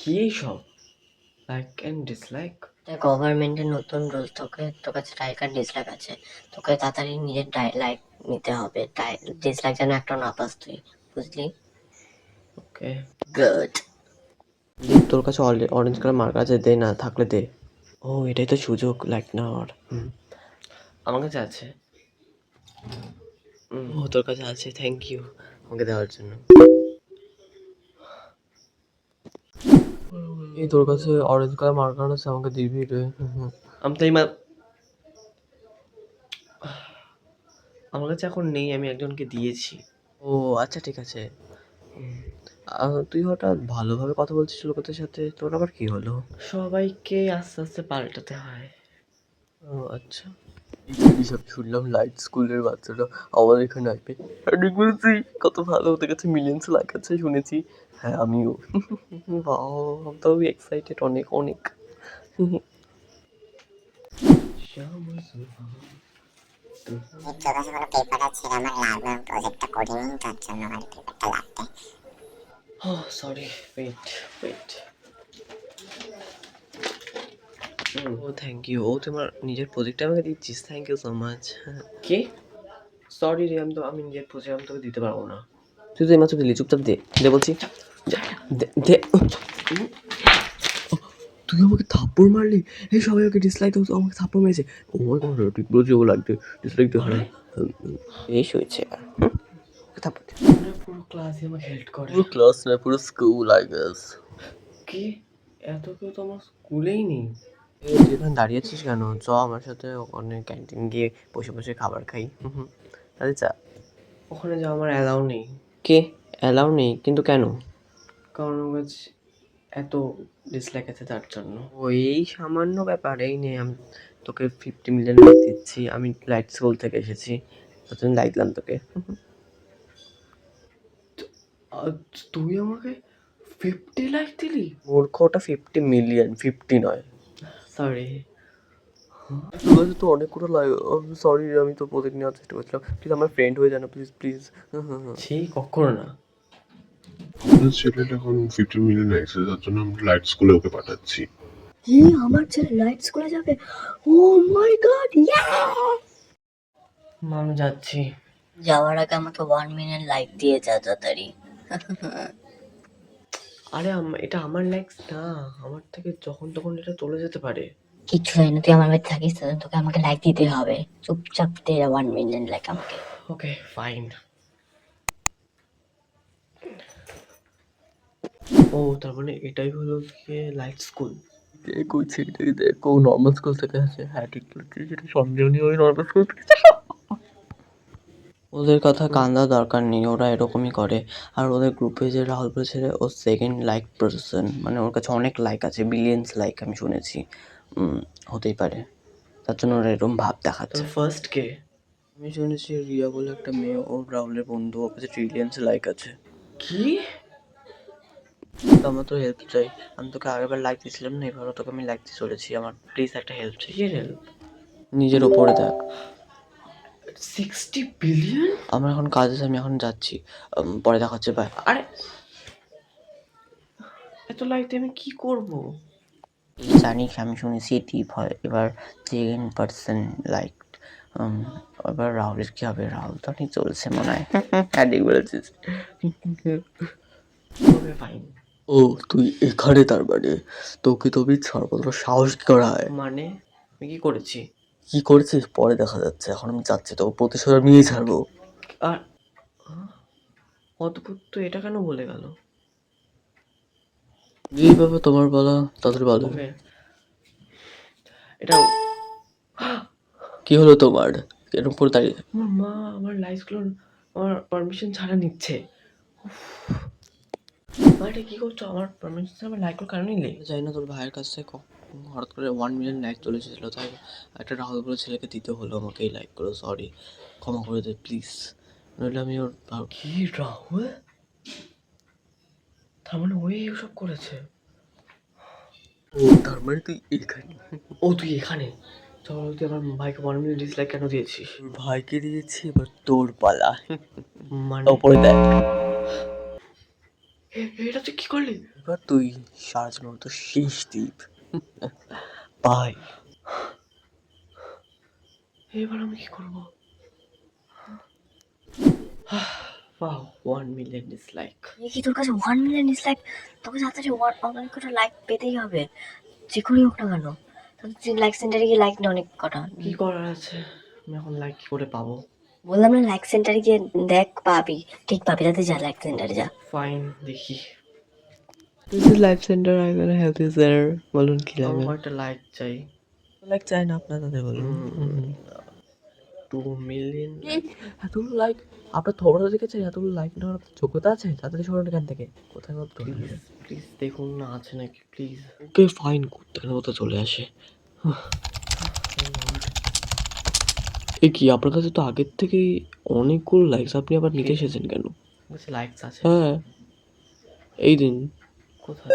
কি এইসব like and dislike? গভর্নমেন্টের নতুন রুল, তোর কাছে লাইক আর ডিসলাইক আছে, তোকে তাড়াতাড়ি নিজের লাইক নিতে হবে, ডিসলাইক যেন একটা না পাস তুই, বুঝলি? ওকে, গুড। তোর কাছে অরেঞ্জ কালার মার্কার আছে, দে না থাকলে দে। ও এটাই তো সুযোগ লাইক নেওয়ার। আমার কাছে আছে। ও তোর কাছে আছে, থ্যাংক ইউ আমাকে দেওয়ার জন্য। এই তোর কাছে অরেঞ্জ কালার মার্কার আছে, আমাকে দিবি রে? আমি তো আমার কাছে এখন নেই, আমি একজনকে দিয়েছি। ও আচ্ছা ঠিক আছে। তুই হঠাৎ ভালোভাবে কথা বলছিস লোকেদের সাথে, তোর আবার কি হলো? সবাইকে আস্তে আস্তে পাল্টাতে হয়। ও আচ্ছা। সব শুনলাম লাইট স্কুলের বাচ্চারা আমাদের এখানে আসবে, দেখেছি কত ভালো, ওদের কাছে মিলিয়ন্স লাইক আছে শুনেছি। হ্যাঁ আমিও। তো এক্সাইটেড অনেক অনেক। তোর কাছে কোনো পেপার আছে? আমার লাগবে, আমি প্রজেক্টটা করিনি, তার জন্য আমার পেপারটা লাগবে। Sorry, wait. ও থ্যাংক ইউ। ও তোমার নিজের প্রজেক্টটা আমাকে দিচ্ছিস, থ্যাংক ইউ সো মাচ। কি? সরি রে, আমি নিজের প্রজেক্ট আমি তোকে দিতে পারবো না। তুই তো এইমাত্র দিলি, চুপচাপ দে, দে বলছি। দে। তুই আমাকে থাপ্পড় মারলি? এই সবাই ওকে ডিসলাইক, আমাকে থাপ্পড় মেরেছে। ও মাই গড, ঠিক বলছি, ও লাগবে ডিসলাইক দে। হ্যাঁ বেশ হয়েছে। থাপ্পড় দে। পুরো ক্লাসে আমাকে হেল্প করে। পুরো ক্লাস না, পুরো স্কুল আই গেস। কি? এত কেউ তো আমার স্কুলেই নেই। এই তুই এখানে দাঁড়িয়েছিস কেন? চ আমার সাথে ওখানে ক্যান্টিন গিয়ে বসে বসে খাবার খাই। তাহলে চা। ওখানে যাওয়া আমার অ্যালাউ নেই। কে? অ্যালাউ নেই কিন্তু কেন? কারণ আমার কাছে এত ডিসলাইক আছে তার জন্য। ও এই সামান্য ব্যাপার, এই নে আমি তোকে 50 মিলিয়ন লাইক দিচ্ছি, আমি লাইট স্কুল থেকে এসেছি, তোর জন্য লাইক দিলাম তোকে। আর তুই আমাকে 50 লাইক দিলি? মূর্খ, ওটা 50 মিলিয়ন, 50 নয়। সরি। তোর কাছে তো অনেকগুলো লাইক। সরি, আমি তো প্রজেক্ট নেওয়ার চেষ্টা করছিলাম, প্লিজ আমার ফ্রেন্ড হয়ে যান প্লিজ প্লিজ। সেই কখনো না। আপনার ছেলের এখন 15 মিলিয়ন লাইকস, তার জন্য আমরা লাইট স্কুলে ওকে পাঠাচ্ছি। আমার ছেলে লাইট স্কুলে যাবে? ও মাই গড, আমি যাচ্ছি। যাওয়ার আগে আমাকে 1 মিলিয়ন লাইক দিয়ে যা তাড়াতাড়ি। আরে এটা আমার লাইকস না, আমার থেকে যখন তখন এটা চলে যেতে পারে। কিচ্ছু হয় না, তুই আমার বাড়িতে থাকিস, তোকে আমাকে লাইক দিতে হবে, চুপচাপ দে 1 মিলিয়ন লাইক আমাকে। Okay fine. ও তার মানে এটাই হলো গিয়ে লাইট স্কুল। দেখ ওই ছেলেটাকে দেখ, ও নর্মাল স্কুল থেকে আছে। হ্যাঁ ঠিক বলেছিস, সেটা সন্দেহ নেই, ওই নর্মাল স্কুল থেকে। ওদের কথা কান্দা দরকার নেই, ওরা এরকমই করে। আর ওদের গ্রুপে যে রাহুল বলেছে, ও সেকেন্ড লাইক পার্সন, মানে ওর কাছে অনেক লাইক আছে, বিলিয়ন্স লাইক আমি শুনেছি। হতেই পারে, তার জন্য ওরা এরকম ভাব দেখাচ্ছে। তোর ফার্স্ট কে? আমি শুনেছি রিয়া বলে একটা মেয়ে, ওর রাহুলের বন্ধু, ওর কাছে ট্রিলিয়ন্স লাইক আছে। কি? তো আমার তো হেল্প চাই, আমি তোকে আগেরবার লাইক দিয়েছিলাম না, এবারও তোকে আমি লাইক দিয়ে চলেছি, আমার প্লিজ একটা হেল্প চাই। কিসের হেল্প? নিজের ওপরে দেখ। 60 বিলিয়ন? আমার এখন কাজ আছে, আমি এখন যাচ্ছি, পরে দেখা হচ্ছে, বাই। আরে এত লাইক দিয়ে আমি কি করব? জানিস আমি শুনেছি টিপ হয়, এবার সেকেন্ড পার্সন লাইক, এবার রাহুলের কি হবে? রাহুল তো অনেক চলছে মনে হয়। হ্যাঁ ঠিক বলেছিস। Okay fine. ও তুই এখানে, তার মানে তোকে তো সর্বত্র সাহস কি করা হয়? মানে আমি কি করেছি? কি করেছিস পরে দেখা যাচ্ছে, এখন আমি যাচ্ছি, তোকে প্রতিশোধ আমি নিয়েই ছাড়বো। আর অদ্ভুত তো, এটা কেন বলে গেল? এই বাবা তোমার বলা, তাদের বলো। ওকে, এটা কি হলো তোমার? এরকম করে দাঁড়িয়ে? আমার মা আমার লাইকগুলো আমার পারমিশন ছাড়া নিচ্ছে। মা এটা কি করছো? আমার পারমিশন ছাড়া আমার লাইকগুলো কেন নিলে? জানি না, তোর ভাইয়ের কাছ থেকে হঠাৎ করে 1 মিলিয়ন লাইক চলে এসেছিলো, তাই একটা রাহুল বলে ছেলেকে দিতে হলো আমাকে এই লাইকগুলো। সরি, ক্ষমা করে দে প্লিজ, নইলে আমি ওর কি রাহুল? তার মানে ওই এসব করেছে? ও তার মানে তুই এখানে? ও তুই এখানে? চল, তুই আমার ভাইকে 1 মিলিয়ন ডিসলাইক কেন দিয়েছিস? তোর ভাইকে দিয়েছি, এবার তোর পালা। মানে ওপরে দেখ। এটা তুই কি করলি? এবার তুই সারা জীবন তো শেষ দ্বীপ। বাই। এবার আমি কি করবো? Wow, 1 million dislike. এই কি তোর কাছে 1 মিলিয়ন ডিসলাইক? তোকে তাড়াতাড়ি অনেক কটা লাইক পেতেই হবে, যে করেই হোক না কেন। তোর তুই লাইক সেন্টারে গিয়ে লাইক অনেক কটা। কি করার আছে? আমি এখন লাইক কি করে পাবো? বললাম না, লাইক সেন্টারে গিয়ে দেখ, পাবি, ঠিক পাবি, তাতে যা লাইক সেন্টারে যা। ফাইন, দেখি। This is life center, I can help you sir. বলুন কি আমার লাগবে? কয়েকটা লাইক চাই। লাইক চাই না আপনার, তাদের বলুন। 2 million. এতগুলো লাইক আপনার থবড়া দেখেছেন? এতগুলো লাইক নেওয়ার যোগ্যতা আছে? তাড়াতাড়ি সরুন এখান থেকে। কোথায় মতো প্লিজ দেখুন না আছে নাকি, প্লিজ। ওকে ফাইন, কুত্তার মতো চলে আসে। এ কি, আপনার কাছে তো আগের থেকেই অনেকগুলো লাইকস, আপনি আবার নিতে এসেছেন কেন? বলছি লাইকস আছে। হ্যাঁ, এই দিন। কোথায়?